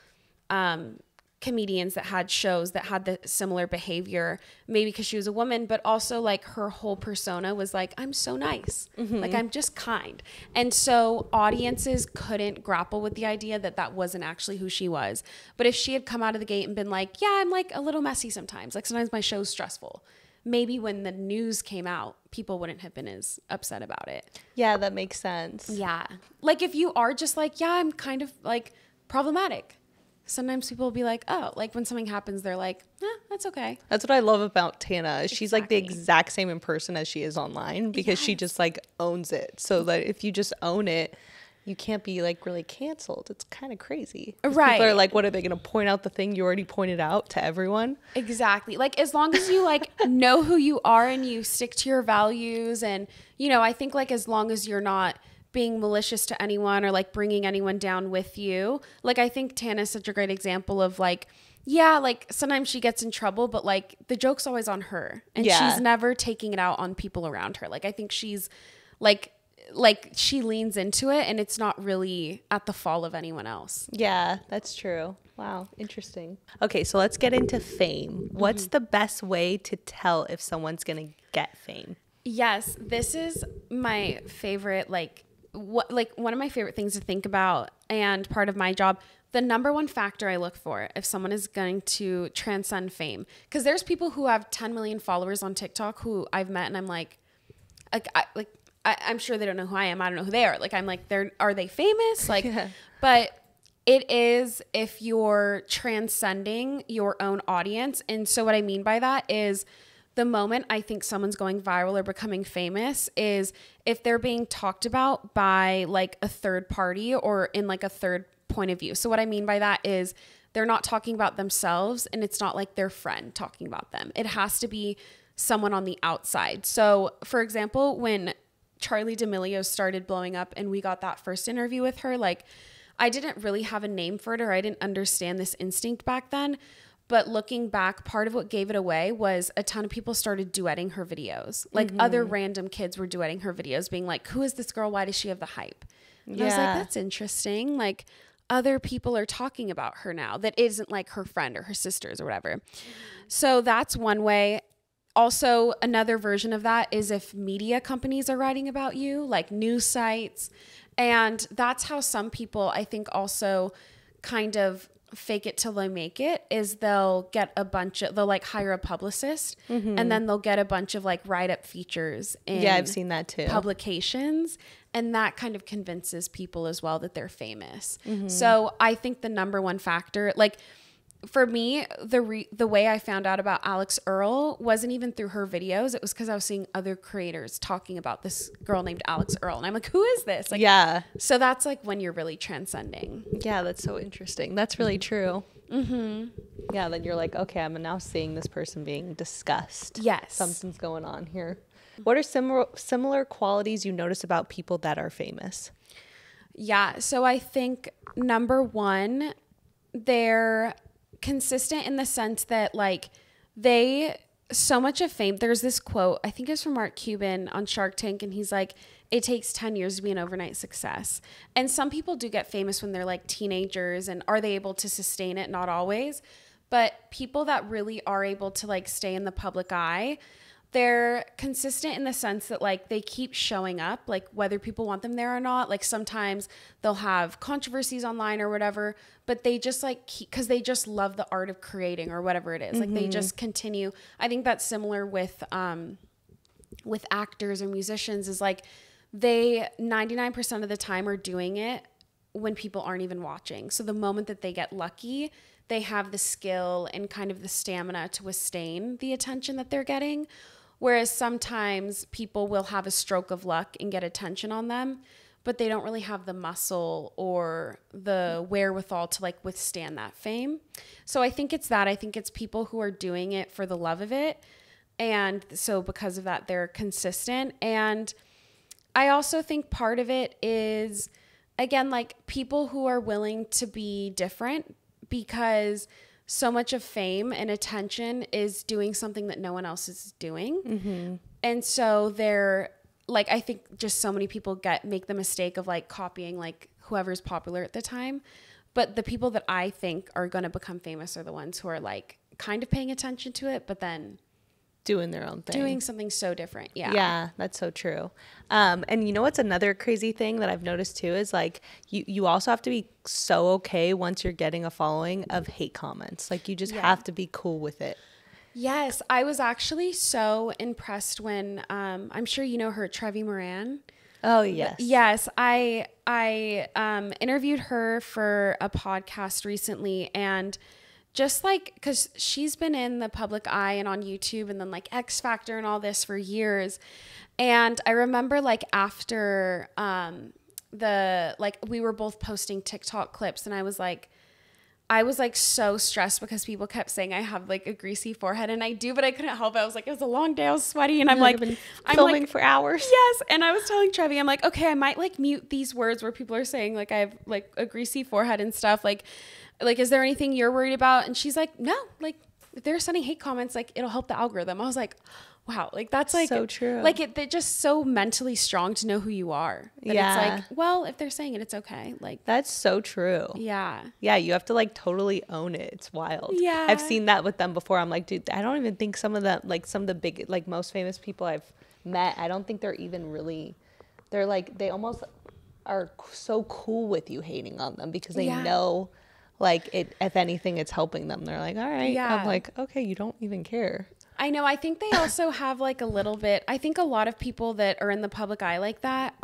comedians that had shows that had the similar behavior, maybe because she was a woman, but also like her whole persona was like, I'm so nice. Like I'm just kind. And so audiences couldn't grapple with the idea that that wasn't actually who she was. But if she had come out of the gate and been like, yeah, I'm like a little messy sometimes. Like sometimes my show's stressful. Maybe when the news came out, people wouldn't have been as upset about it. Yeah, that makes sense. Yeah. Like if you are just like, yeah, I'm kind of like problematic. Sometimes people will be like, oh, like when something happens, they're like, that's okay. That's what I love about Tana. She's like the exact same in person as she is online, because she just like owns it. So that if you just own it, you can't be like really canceled. It's kind of crazy. Right. People are like, what are they going to point out the thing you already pointed out to everyone? Exactly. Like as long as you like know who you are and you stick to your values, and, I think like as long as you're not being malicious to anyone or like bringing anyone down with you. Like I think Tana's such a great example of like, yeah, like sometimes she gets in trouble, but like the joke's always on her, and she's never taking it out on people around her. Like I think she's like she leans into it, and it's not really at the fall of anyone else. Yeah, that's true. Wow, interesting. Okay, so let's get into fame. What's the best way to tell if someone's gonna get fame? Yes, this is my favorite, one of my favorite things to think about, and part of my job. The number one factor I look for if someone is going to transcend fame, because there's people who have 10 million followers on TikTok who I've met, and I'm like I'm sure they don't know who I am. I don't know who they are. Like I'm like, are they famous? Like, but it is if you're transcending your own audience. And so what I mean by that is, the moment I think someone's going viral or becoming famous is if they're being talked about by like a third party or in like a third point of view. So what I mean by that is they're not talking about themselves, and it's not like their friend talking about them. It has to be someone on the outside. So for example, when Charlie D'Amelio started blowing up and we got that first interview with her, like I didn't really have a name for it, or I didn't understand this instinct back then. But looking back, part of what gave it away was a ton of people started duetting her videos. Like other random kids were duetting her videos, being like, who is this girl? Why does she have the hype? And I was like, that's interesting. Like other people are talking about her now that isn't like her friend or her sisters or whatever. So that's one way. Also, another version of that is if media companies are writing about you, like news sites. And that's how some people, I think, also kind of fake it till they make it, is they'll like hire a publicist and then they'll get a bunch of like write-up features in I've seen that too, publications, and that kind of convinces people as well that they're famous. So I think the number one factor, like for me, the way I found out about Alex Earl wasn't even through her videos. It was because I was seeing other creators talking about this girl named Alex Earl. And I'm like, who is this? Like, so that's like when you're really transcending. Yeah, that's so interesting. That's really true. Yeah, then you're like, okay, I'm now seeing this person being discussed. Yes. Something's going on here. What are similar qualities you notice about people that are famous? Yeah, so I think number one, they're consistent in the sense that like so much of fame, there's this quote, I think it's from Mark Cuban on Shark Tank, and he's like, it takes 10 years to be an overnight success. And some people do get famous when they're like teenagers, and are they able to sustain it? Not always, but people that really are able to like stay in the public eye, they're consistent in the sense that like they keep showing up, like whether people want them there or not. Like sometimes they'll have controversies online or whatever, but they just like because they just love the art of creating or whatever it is. Like they just continue. I think that's similar with actors or musicians, is like they 99% of the time are doing it when people aren't even watching. So the moment that they get lucky, they have the skill and kind of the stamina to withstand the attention that they're getting. Whereas sometimes people will have a stroke of luck and get attention on them, but they don't really have the muscle or the wherewithal to like withstand that fame. So I think it's that. I think it's people who are doing it for the love of it. And so because of that, they're consistent. And I also think part of it is, again, like people who are willing to be different, because so much of fame and attention is doing something that no one else is doing. And so they're like, I think just so many people make the mistake of like copying like whoever's popular at the time. But the people that I think are going to become famous are the ones who are like kind of paying attention to it, but then doing their own thing, doing something so different. Yeah, that's so true. And you know what's another crazy thing that I've noticed too is like you also have to be so okay once you're getting a following of hate comments. Like you just have to be cool with it. Yes, I was actually so impressed when I'm sure you know her, Trevi Moran. Oh yes. Yes, I interviewed her for a podcast recently, and just like, because she's been in the public eye and on YouTube and then like X Factor and all this for years. And I remember like after we were both posting TikTok clips, and I was like so stressed because people kept saying I have like a greasy forehead, and I do, but I couldn't help it. I was like, it was a long day, I was sweaty, and I'm filming for hours. Yes. And I was telling Trevi, I'm like, okay, I might like mute these words where people are saying like I have like a greasy forehead and stuff. Like, is there anything you're worried about? And she's like, no, like if they're sending hate comments, like it'll help the algorithm. I was like, wow, like that's like so true. Like they're just so mentally strong to know who you are. That it's like, well, if they're saying it, it's okay. Like that's so true. Yeah. Yeah, you have to like totally own it. It's wild. Yeah. I've seen that with them before. I'm like, dude, I don't even think some of the big, like most famous people I've met, I don't think they're even really, they're like, they almost are so cool with you hating on them because they know like it, if anything, it's helping them. They're like, all right. Yeah. I'm like, okay, you don't even care. I know. I think they also have like a little bit, I think a lot of people that are in the public eye like that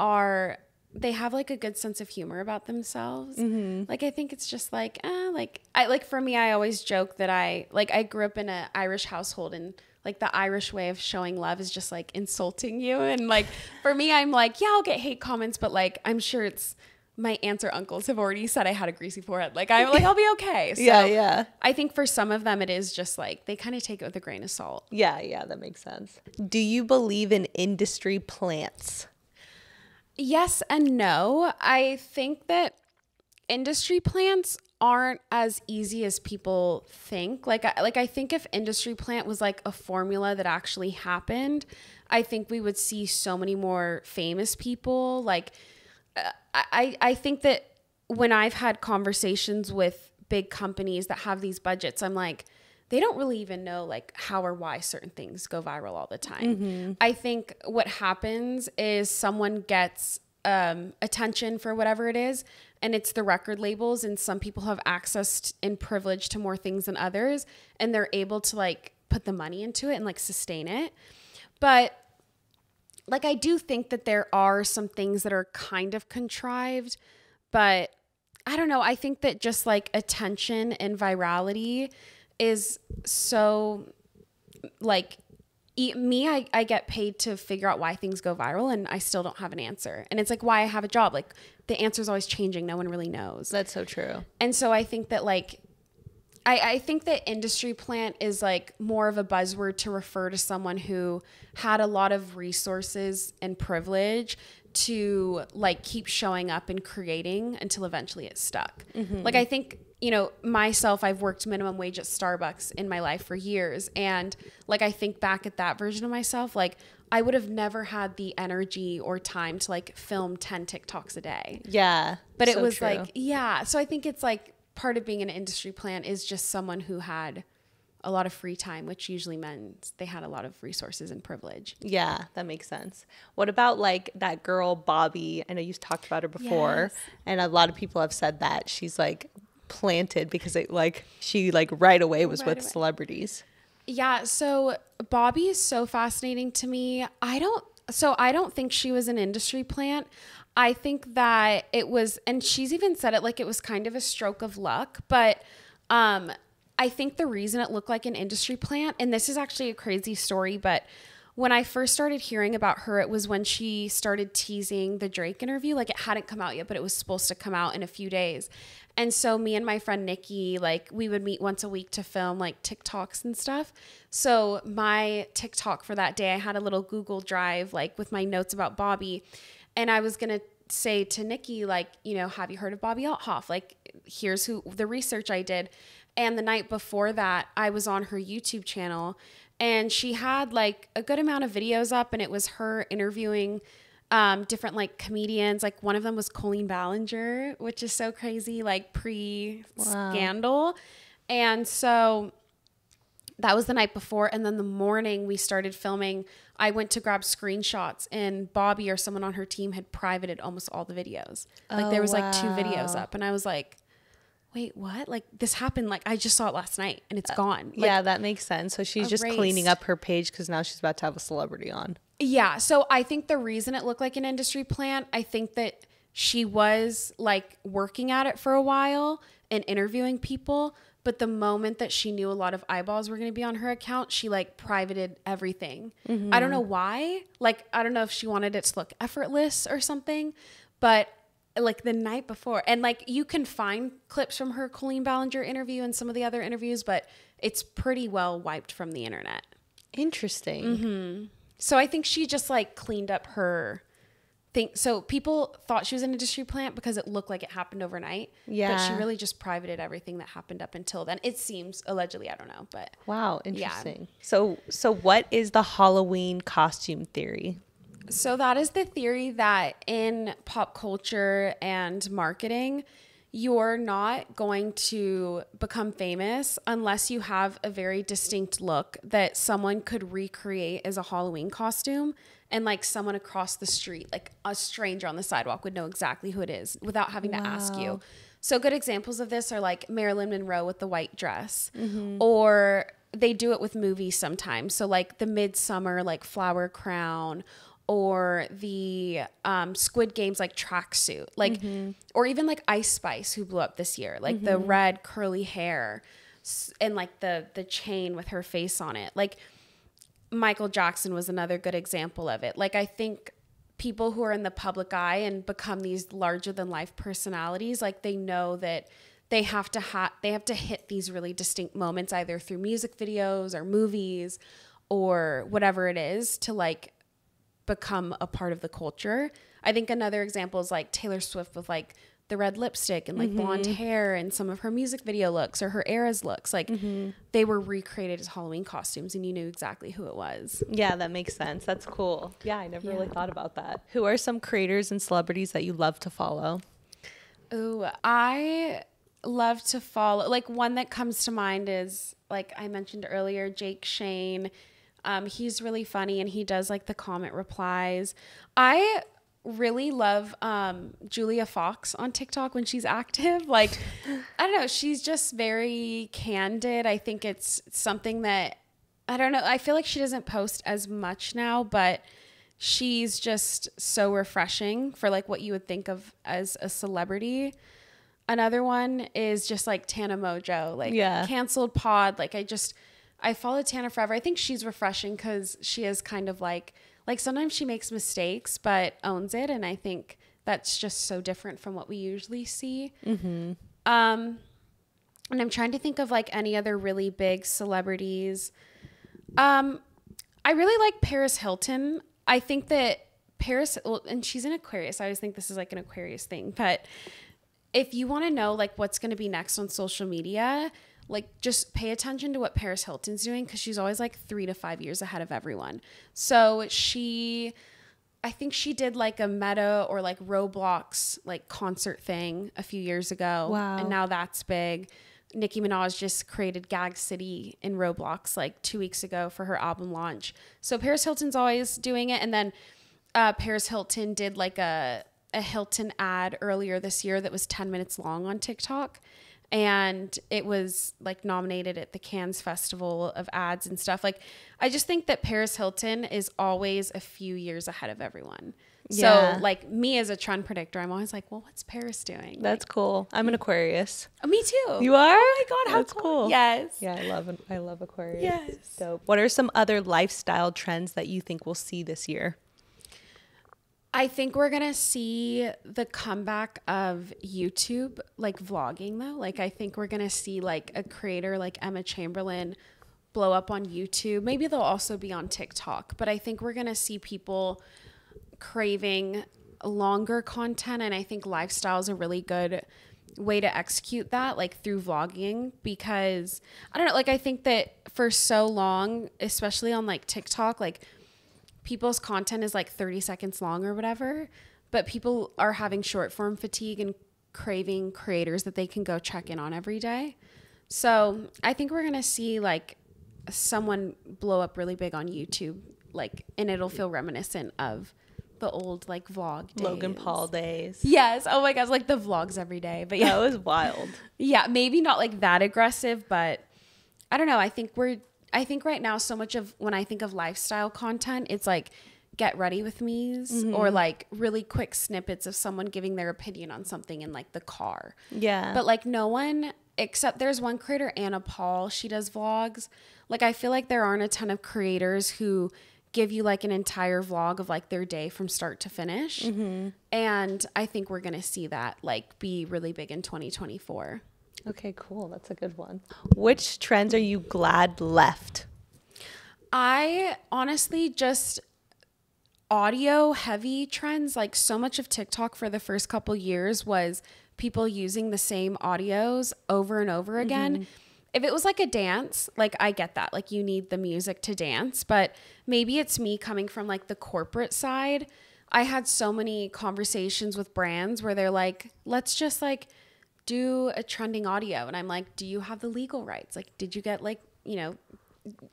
they have like a good sense of humor about themselves. Like, I think it's just like, for me, I always joke that I grew up in an Irish household, and like the Irish way of showing love is just like insulting you. And like, for me, I'm like, yeah, I'll get hate comments, but like, I'm sure it's, my aunts or uncles have already said I had a greasy forehead. Like, I'm like, I'll be okay. So yeah. I think for some of them, it is just like, they kind of take it with a grain of salt. Yeah, that makes sense. Do you believe in industry plants? Yes and no. I think that industry plants aren't as easy as people think. I think if industry plant was like a formula that actually happened, I think we would see so many more famous people. I think that when I've had conversations with big companies that have these budgets, I'm like, they don't really even know like how or why certain things go viral all the time. I think what happens is someone gets attention for whatever it is, and it's the record labels, and some people have access and privilege to more things than others, and they're able to like put the money into it and like sustain it. But like, I do think that there are some things that are kind of contrived, but I don't know. I think that just like attention and virality is so like I get paid to figure out why things go viral, and I still don't have an answer. And it's like why I have a job. Like the answer is always changing. No one really knows. That's so true. And so I think that like, I think that industry plant is like more of a buzzword to refer to someone who had a lot of resources and privilege to like keep showing up and creating until eventually it stuck. Like I think, you know, myself, I've worked minimum wage at Starbucks in my life for years. And like, I think back at that version of myself, like I would have never had the energy or time to like film 10 TikToks a day. Yeah. But it was true. Like, yeah. So I think it's like part of being an industry plant is just someone who had a lot of free time, which usually meant they had a lot of resources and privilege. Yeah, that makes sense. What about like that girl, Bobby? I know you've talked about her before, Yes. and a lot of people have said that she's like planted because it like she like right away was with celebrities. Yeah. So Bobby is so fascinating to me. I don't think she was an industry plant. I think that it was, and she's even said it like it was kind of a stroke of luck, but I think the reason it looked like an industry plant, and this is actually a crazy story, but when I first started hearing about her, it was when she started teasing the Drake interview. Like it hadn't come out yet, but it was supposed to come out in a few days. And so me and my friend Nikki, like we would meet once a week to film like Tik Toks and stuff. So my TikTok for that day, I had a little Google Drive like with my notes about Bobby. And I was going to say to Nikki, like, you know, have you heard of Bobby Althoff? Like, here's the research I did. And the night before that, I was on her YouTube channel, and she had like a good amount of videos up, and it was her interviewing different like comedians. Like one of them was Colleen Ballinger, which is so crazy, like pre-scandal. Wow. And so that was the night before. And then the morning we started filming, I went to grab screenshots, and Bobby or someone on her team had privated almost all the videos. Like there was like 2 videos up, and I was like, wait, what? Like this happened. Like I just saw it last night and it's gone. Like, yeah, that makes sense. So she's just cleaning up her page because now she's about to have a celebrity on. Yeah. So I think the reason it looked like an industry plant, I think that she was like working at it for a while and interviewing people. But the moment that she knew a lot of eyeballs were going to be on her account, she like privated everything. I don't know why. Like, I don't know if she wanted it to look effortless or something, but like the night before, and like you can find clips from her Colleen Ballinger interview and some of the other interviews, but it's pretty well wiped from the internet. Interesting. So I think she just like cleaned up her thing. So people thought she was an industry plant because it looked like it happened overnight. Yeah. But she really just privated everything that happened up until then. It seems, allegedly, I don't know, but wow, interesting. Yeah. So what is the Halloween costume theory? So that is the theory that in pop culture and marketing, you're not going to become famous unless you have a very distinct look that someone could recreate as a Halloween costume, and like someone across the street, like a stranger on the sidewalk, would know exactly who it is without having to ask you. So good examples of this are like Marilyn Monroe with the white dress, or they do it with movies sometimes. So like the Midsummer, like flower crown, or the Squid Games like tracksuit, like, or even like Ice Spice, who blew up this year, like the red curly hair and like the chain with her face on it. Like Michael Jackson was another good example of it. Like I think people who are in the public eye and become these larger than life personalities, like they know that they have to hit these really distinct moments either through music videos or movies or whatever it is to like become a part of the culture. I think another example is like Taylor Swift with like the red lipstick and like blonde hair and some of her music video looks or her Eras looks. Like they were recreated as Halloween costumes and you knew exactly who it was. Yeah, that makes sense. That's cool. Yeah, I never really thought about that. Who are some creators and celebrities that you love to follow? Oh, I love to follow, like one that comes to mind is like I mentioned earlier, Jake Shane. He's really funny and he does like the comment replies. I really love Julia Fox on TikTok when she's active. Like, I don't know, she's just very candid. I think it's something that, I don't know, I feel like she doesn't post as much now, but she's just so refreshing for like what you would think of as a celebrity. Another one is just like Tana Mojo, like canceled pod. Like I followed Tana forever. I think she's refreshing because she is kind of like sometimes she makes mistakes, but owns it. And I think that's just so different from what we usually see. And I'm trying to think of like any other really big celebrities. I really like Paris Hilton. I think that and she's an Aquarius. I always think this is like an Aquarius thing, but if you want to know like what's going to be next on social media, like just pay attention to what Paris Hilton's doing because she's always like 3 to 5 years ahead of everyone. So I think she did like a Meta or like Roblox like concert thing a few years ago. Wow. And now that's big. Nicki Minaj just created Gag City in Roblox like 2 weeks ago for her album launch. So Paris Hilton's always doing it. And then Paris Hilton did like a Hilton ad earlier this year that was 10 minutes long on TikTok. And it was like nominated at the Cannes Festival of Ads and stuff. Like, I just think that Paris Hilton is always a few years ahead of everyone. Yeah. So like me as a trend predictor, I'm always like, well, what's Paris doing? That's cool. I'm an Aquarius. Oh, me too. You are? Oh my God, how That's cool. Yes. Yeah, I love Aquarius. Yes. Dope. What are some other lifestyle trends that you think we'll see this year? I think we're going to see the comeback of YouTube, like vlogging though. Like I think we're going to see like a creator like Emma Chamberlain blow up on YouTube. Maybe they'll also be on TikTok, but I think we're going to see people craving longer content. And I think lifestyle is a really good way to execute that, like through vlogging, because I don't know, like I think that for so long, especially on like TikTok, like people's content is like 30 seconds long or whatever, but people are having short form fatigue and craving creators that they can go check in on every day. So I think we're going to see like someone blow up really big on YouTube, like, and it'll feel reminiscent of the old like vlog days. Logan Paul days. Yes. Oh my gosh. Like the vlogs every day, but yeah, that was wild. Yeah. Maybe not like that aggressive, but I don't know. I think right now so much of when I think of lifestyle content, it's like get ready with me's or like really quick snippets of someone giving their opinion on something in like the car. Yeah. But like no one, except there's one creator, Anna Paul, she does vlogs. Like I feel like there aren't a ton of creators who give you like an entire vlog of like their day from start to finish. And I think we're going to see that like be really big in 2024. Okay, cool. That's a good one. Which trends are you glad left? I honestly just audio heavy trends. Like so much of TikTok for the first couple years was people using the same audios over and over again. If it was like a dance, like I get that, like you need the music to dance, but maybe it's me coming from like the corporate side. I had so many conversations with brands where they're like, let's just like do a trending audio. And I'm like, do you have the legal rights? Like, did you get like, you know,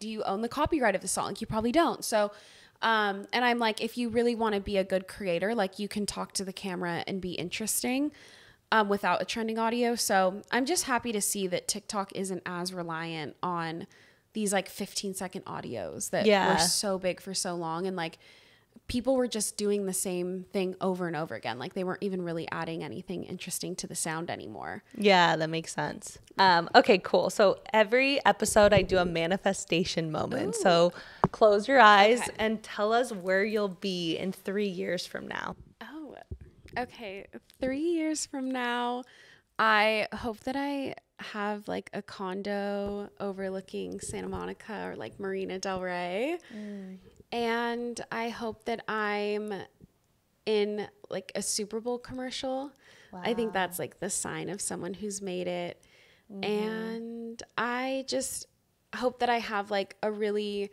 do you own the copyright of the song? Like you probably don't. So, and I'm like, if you really want to be a good creator, like you can talk to the camera and be interesting. Without a trending audio. So I'm just happy to see that TikTok isn't as reliant on these like 15-second audios that were so big for so long. And like people were just doing the same thing over and over again. Like they weren't even really adding anything interesting to the sound anymore. Yeah, that makes sense. Okay, cool. So every episode I do a manifestation moment. Ooh. So close your eyes and tell us where you'll be in 3 years from now. Okay, 3 years from now, I hope that I have like a condo overlooking Santa Monica or like Marina del Rey. And I hope that I'm in like a Super Bowl commercial. Wow. I think that's like the sign of someone who's made it. And I just hope that I have like a really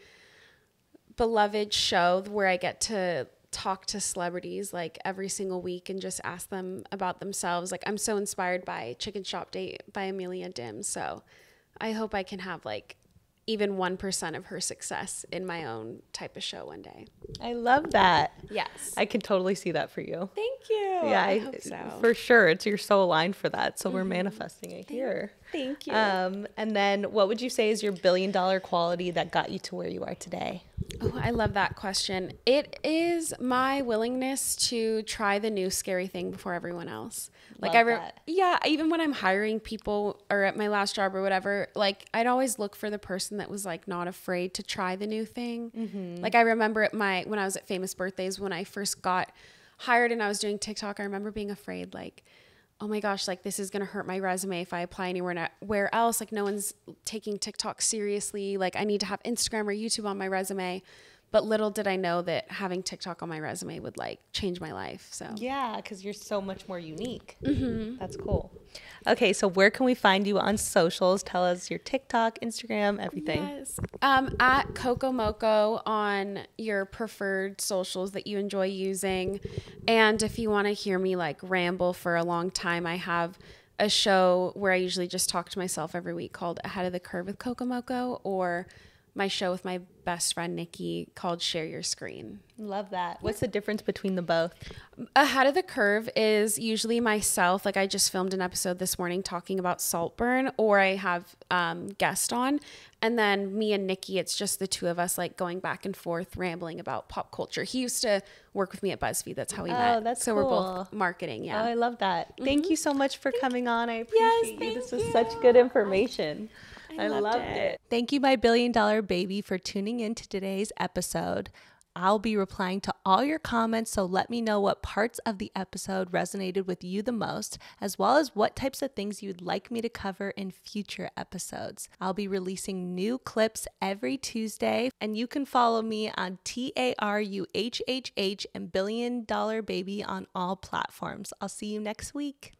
beloved show where I get to talk to celebrities like every single week and just ask them about themselves. Like I'm so inspired by Chicken Shop Date by Amelia Dim. So I hope I can have like even 1% of her success in my own type of show one day. I love that. Yes. I can totally see that for you. Thank you. Yeah, I hope so. For sure. You're so aligned for that. So we're manifesting it here. Thank you. And then what would you say is your $1 billion quality that got you to where you are today? Oh, I love that question. It is my willingness to try the new scary thing before everyone else. Like even when I'm hiring people or at my last job or whatever, like I'd always look for the person that was like not afraid to try the new thing. Like I remember when I was at Famous Birthdays, when I first got hired and I was doing TikTok, I remember being afraid like, oh my gosh, like this is going to hurt my resume if I apply anywhere else. Like no one's taking TikTok seriously. Like I need to have Instagram or YouTube on my resume. But little did I know that having TikTok on my resume would like change my life. So yeah, because you're so much more unique. That's cool. Okay, so where can we find you on socials? Tell us your TikTok, Instagram, everything. Yes. At Coco Mocoe on your preferred socials that you enjoy using. And if you want to hear me like ramble for a long time, I have a show where I usually just talk to myself every week called Ahead of the Curve with Coco Mocoe, or my show with my best friend Nikki called Share Your Screen. Love that. What's the difference between the both? Ahead of the Curve is usually myself. Like I just filmed an episode this morning talking about Saltburn, or I have guest on. And then me and Nikki, it's just the two of us like going back and forth rambling about pop culture. He used to work with me at BuzzFeed. That's how we met. Oh, that's so cool. We're both marketing. Yeah. Oh, I love that. Thank you so much for coming on. I appreciate you. This was such good information. I loved it. Thank you, my $1 billion baby, for tuning in to today's episode. I'll be replying to all your comments, so let me know what parts of the episode resonated with you the most, as well as what types of things you'd like me to cover in future episodes. I'll be releasing new clips every Tuesday, and you can follow me on TARUHHH and $1 billion baby on all platforms. I'll see you next week.